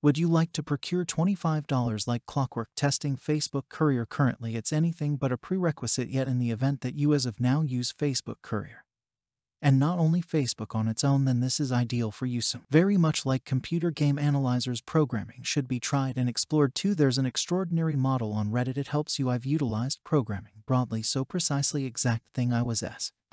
Would you like to procure $25 like clockwork? Testing Facebook Courier. Currently it's anything but a prerequisite, yet in the event that you as of now use Facebook Courier, and not only Facebook on its own, then this is ideal for you. So very much like computer game analyzers, programming should be tried and explored too. There's an extraordinary model on Reddit. It helps you. I've utilized programming broadly, so precisely exact thing I was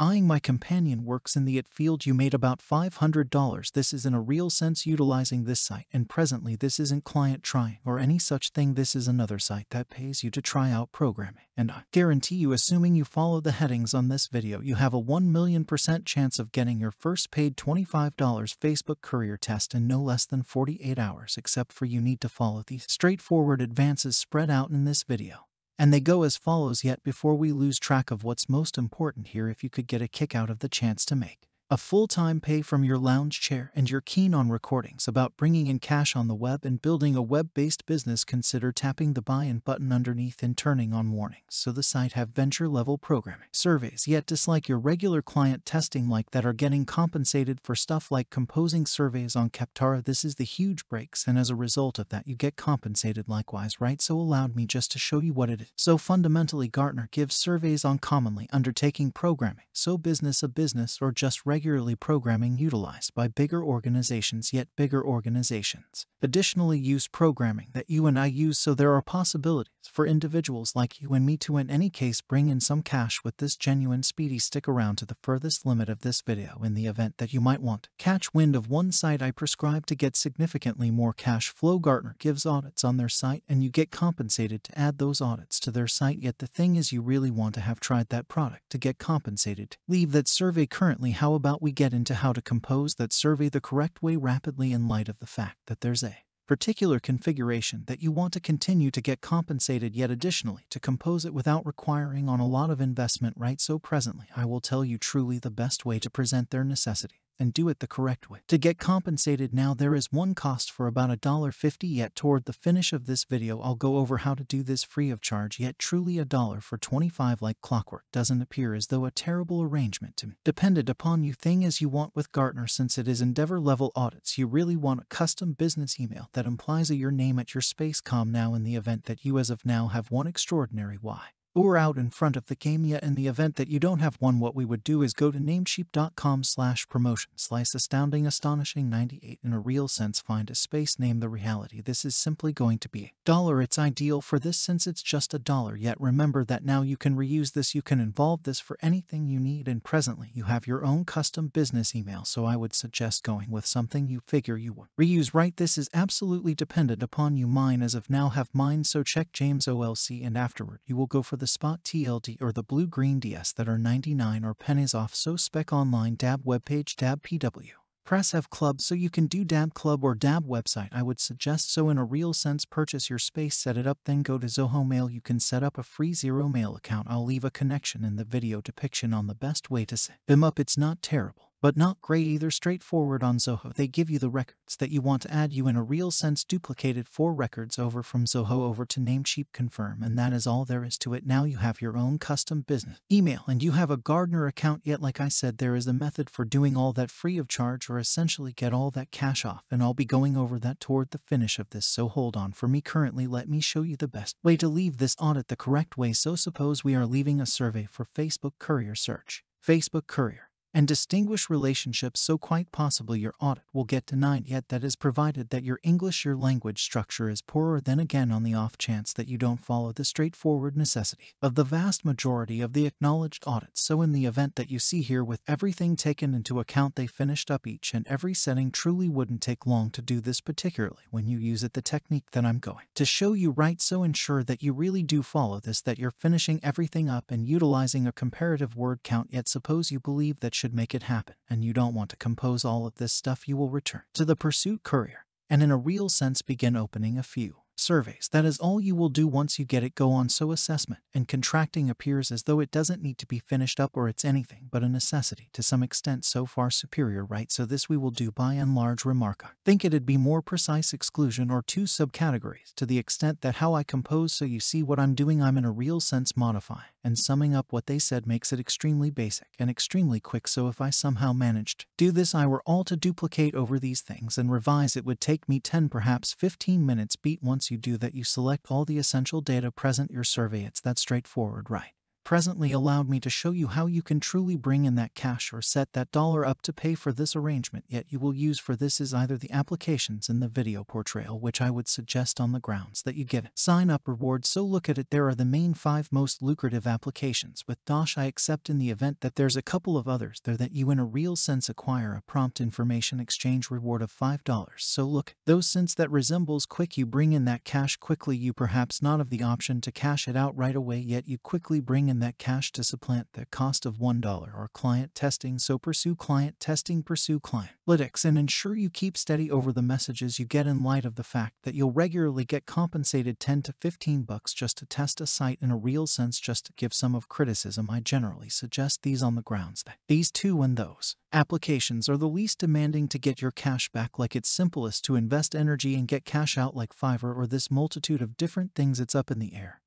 eyeing. My companion works in the IT field. You made about $500. This is in a real sense utilizing this site, and presently this isn't client trying or any such thing. This is another site that pays you to try out programming, and I guarantee you, assuming you follow the headings on this video, you have a 1,000,000% chance of getting your first paid $25 Facebook Courier test in no less than 48 hours, except for you need to follow these straightforward advances spread out in this video. And they go as follows. Yet before we lose track of what's most important here, if you could get a kick out of the chance to make a full-time pay from your lounge chair and you're keen on recordings about bringing in cash on the web and building a web-based business, consider tapping the buy in button underneath and turning on warnings so the site have venture-level programming surveys. Yet dislike your regular client testing like that are getting compensated for stuff like composing surveys on Captara. This is the huge breaks, and as a result of that you get compensated likewise, right? So allowed me just to show you what it is. So fundamentally, Gartner gives surveys on commonly undertaking programming, so business, a business, or just regularly programming utilized by bigger organizations, yet bigger organizations additionally use programming that you and I use. So there are possibilities for individuals like you and me to, in any case, bring in some cash with this genuine speedy. Stick around to the furthest limit of this video in the event that you might want to catch wind of one site I prescribe to get significantly more cash flow. Gartner gives audits on their site and you get compensated to add those audits to their site. Yet the thing is, you really want to have tried that product to get compensated. Leave that survey currently. How about we get into how to compose that survey the correct way rapidly, in light of the fact that there's a particular configuration that you want to continue to get compensated, yet additionally to compose it without requiring on a lot of investment, right? So presently I will tell you truly the best way to present their necessity and do it the correct way to get compensated. Now there is one cost for about $1.50, yet toward the finish of this video I'll go over how to do this free of charge. Yet truly $1 for 25 like clockwork doesn't appear as though a terrible arrangement to me. Dependent upon you. Thing as you want with Gartner, since it is endeavor level audits, you really want a custom business email that implies your name at your space.com. Now in the event that you as of now have one extraordinary why or out in front of the game, yet in the event that you don't have one, what we would do is go to namecheap.com/promotion/astounding astonishing 98. In a real sense, find a space name. The reality, this is simply going to be $1. It's ideal for this since it's just $1. Yet remember that now you can reuse this, you can involve this for anything you need, and presently you have your own custom business email. So I would suggest going with something you figure you would reuse, right? This is absolutely dependent upon you. Mine as of now have mine, so check James OLC, and afterward you will go for the Spot TLD or the blue-green DS that are 99 or pennies off. So spec online, dab webpage, dab PW. Press F Club, so you can do dab club or dab website I would suggest. So in a real sense, purchase your space, set it up, then go to Zoho Mail. You can set up a free Zero Mail account. I'll leave a connection in the video depiction on the best way to set them up. It's not terrible, but not great either. Straightforward on Zoho. They give you the records that you want to add. You in a real sense duplicated 4 records over from Zoho over to Namecheap, confirm, and that is all there is to it. Now you have your own custom business email and you have a Gartner account. Yet like I said, there is a method for doing all that free of charge, or essentially get all that cash off, and I'll be going over that toward the finish of this. So hold on for me. Currently let me show you the best way to leave this audit the correct way. So suppose we are leaving a survey for Facebook Courier. Search Facebook Courier and distinguish relationships. So quite possibly your audit will get denied, yet that is provided that your English, your language structure is poorer. Then again, on the off chance that you don't follow the straightforward necessity of the vast majority of the acknowledged audits. So in the event that you see here, with everything taken into account, they finished up each and every setting. Truly wouldn't take long to do this, particularly when you use it the technique that I'm going to show you, right? So ensure that you really do follow this, that you're finishing everything up and utilizing a comparative word count. Yet suppose you believe that should make it happen and you don't want to compose all of this stuff, you will return to the Pursuit Courier and in a real sense begin opening a few surveys. That is all you will do once you get it go on. So assessment and contracting appears as though it doesn't need to be finished up, or it's anything but a necessity to some extent. So far superior, right? So this we will do by and large. Remark, I think it'd be more precise exclusion or 2 subcategories to the extent that how I compose. So you see what I'm doing, I'm in a real sense modifying and summing up what they said makes it extremely basic and extremely quick, so if I somehow managed to do this I were all to duplicate over these things and revise, it would take me 10 perhaps 15 minutes beat. Once you do that, you select all the essential data, present your survey. It's that straightforward, right? Presently allowed me to show you how you can truly bring in that cash or set that dollar up to pay for this arrangement. Yet you will use for this is either the applications in the video portrayal, which I would suggest on the grounds that you get it. Sign up reward. So look at it, there are the main 5 most lucrative applications with Dosh. I accept in the event that there's a couple of others there that you in a real sense acquire a prompt information exchange reward of $5. So look, those since that resembles quick, you bring in that cash quickly. You perhaps not have the option to cash it out right away, yet you quickly bring in that cash to supplant the cost of $1 or client testing. So pursue client testing, pursue client analytics, and ensure you keep steady over the messages you get in light of the fact that you'll regularly get compensated 10 to 15 bucks just to test a site in a real sense. Just to give some of criticism, I generally suggest these on the grounds that these two and those applications are the least demanding to get your cash back. Like it's simplest to invest energy and get cash out, like Fiverr or this multitude of different things. It's up in the air,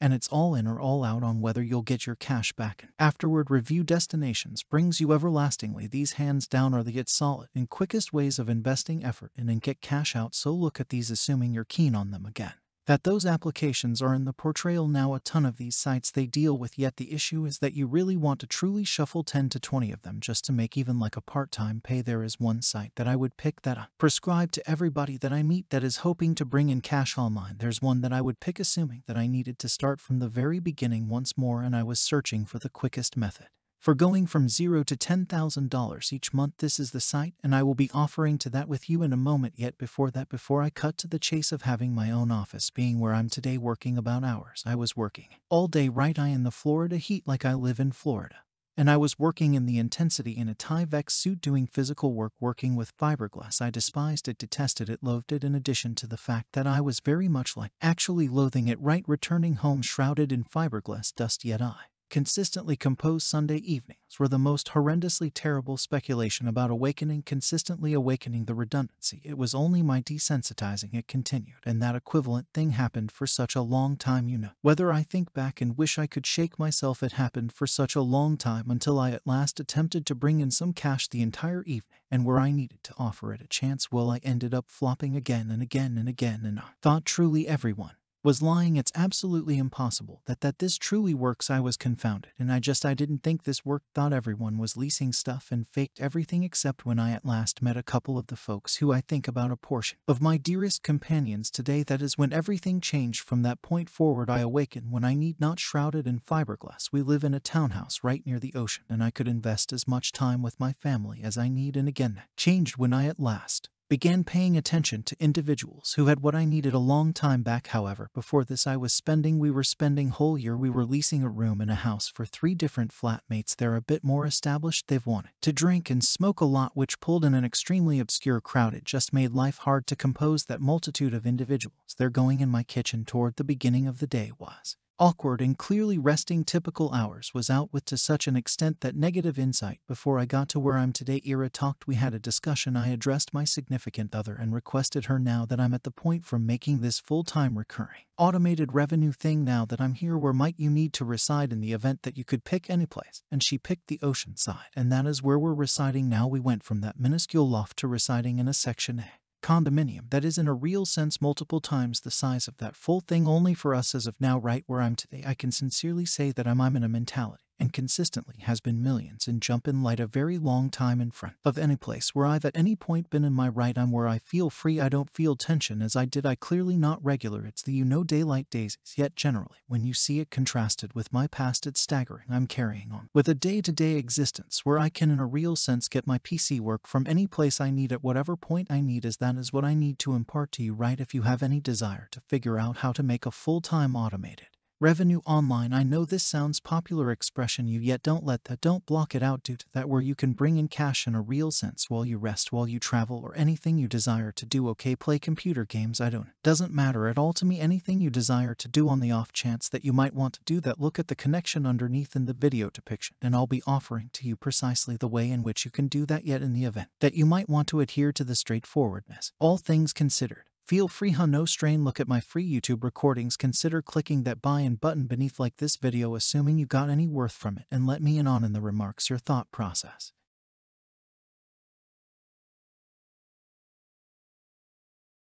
and it's all in or all out on whether you'll get your cash back. And afterward, review destinations brings you everlastingly. These hands down are the get solid and quickest ways of investing effort in and get cash out. So look at these, assuming you're keen on them again, that those applications are in the portrayal now. A ton of these sites they deal with, yet the issue is that you really want to truly shuffle 10 to 20 of them just to make even like a part-time pay. There is one site that I would pick that I prescribe to everybody that I meet that is hoping to bring in cash online. There's one that I would pick assuming that I needed to start from the very beginning once more, and I was searching for the quickest method for going from $0 to $10,000 each month. This is the site, and I will be offering to that with you in a moment. Yet before that, before I cut to the chase of having my own office being where I'm today, working about hours, I was working all day, right? I in the Florida heat like I live in Florida. And I was working in the intensity in a Tyvek suit doing physical work, working with fiberglass. I despised it, detested it, loathed it, in addition to the fact that I was very much like actually loathing it, right? Returning home shrouded in fiberglass dust. Yet I consistently composed Sunday evenings were the most horrendously terrible speculation about awakening, consistently awakening the redundancy. It was only my desensitizing. It continued, and that equivalent thing happened for such a long time. You know, whether I think back and wish I could shake myself, it happened for such a long time until I at last attempted to bring in some cash the entire evening, and where I needed to offer it a chance, well, I ended up flopping again and again and again, and I thought truly everyone was lying. It's absolutely impossible that this truly works. I was confounded, and I didn't think this worked. Thought everyone was leasing stuff and faked everything, except when I at last met a couple of the folks who I think about a portion of my dearest companions today. That is when everything changed. From that point forward I awakened when I need not, shrouded in fiberglass. We live in a townhouse right near the ocean, and I could invest as much time with my family as I need. And again, that changed when I at last began paying attention to individuals who had what I needed a long time back. However, before this we were spending whole year. We were leasing a room in a house for 3 different flatmates. They're a bit more established. They've wanted to drink and smoke a lot, which pulled in an extremely obscure crowd. It just made life hard to compose that multitude of individuals. Their going in my kitchen toward the beginning of the day was awkward and clearly resting. Typical hours was out with to such an extent that negative insight before I got to where I'm today era talked. We had a discussion. I addressed my significant other and requested her, now that I'm at the point from making this full-time recurring automated revenue thing, now that I'm here, where might you need to reside in the event that you could pick any place? And she picked the ocean side, and that is where we're residing now. We went from that minuscule loft to residing in a Section A condominium that is in a real sense multiple times the size of that full thing. Only for us as of now, right where I'm today, I can sincerely say that I'm in a mentality, and consistently has been millions and jump in light a very long time in front of any place where I've at any point been in my right. I'm where I feel free. I don't feel tension as I did. I clearly not regular. It's the daylight days. Yet generally, when you see it contrasted with my past, it's staggering. I'm carrying on with a day-to-day existence where I can in a real sense get my PC work from any place I need at whatever point I need. As that is what I need to impart to you, right? If you have any desire to figure out how to make a full-time automated revenue online, I know this sounds popular expression, yet don't block it out due to that, where you can bring in cash in a real sense while you rest, while you travel, or anything you desire to do. Okay, play computer games, doesn't matter at all to me. Anything you desire to do on the off chance that you might want to do that, look at the connection underneath in the video depiction, and I'll be offering to you precisely the way in which you can do that. Yet in the event that you might want to adhere to the straightforwardness, all things considered, Feel free, huh? No strain. Look at my free YouTube recordings. Consider clicking that buy in button beneath, like this video, assuming you got any worth from it, and let me in on in the remarks your thought process.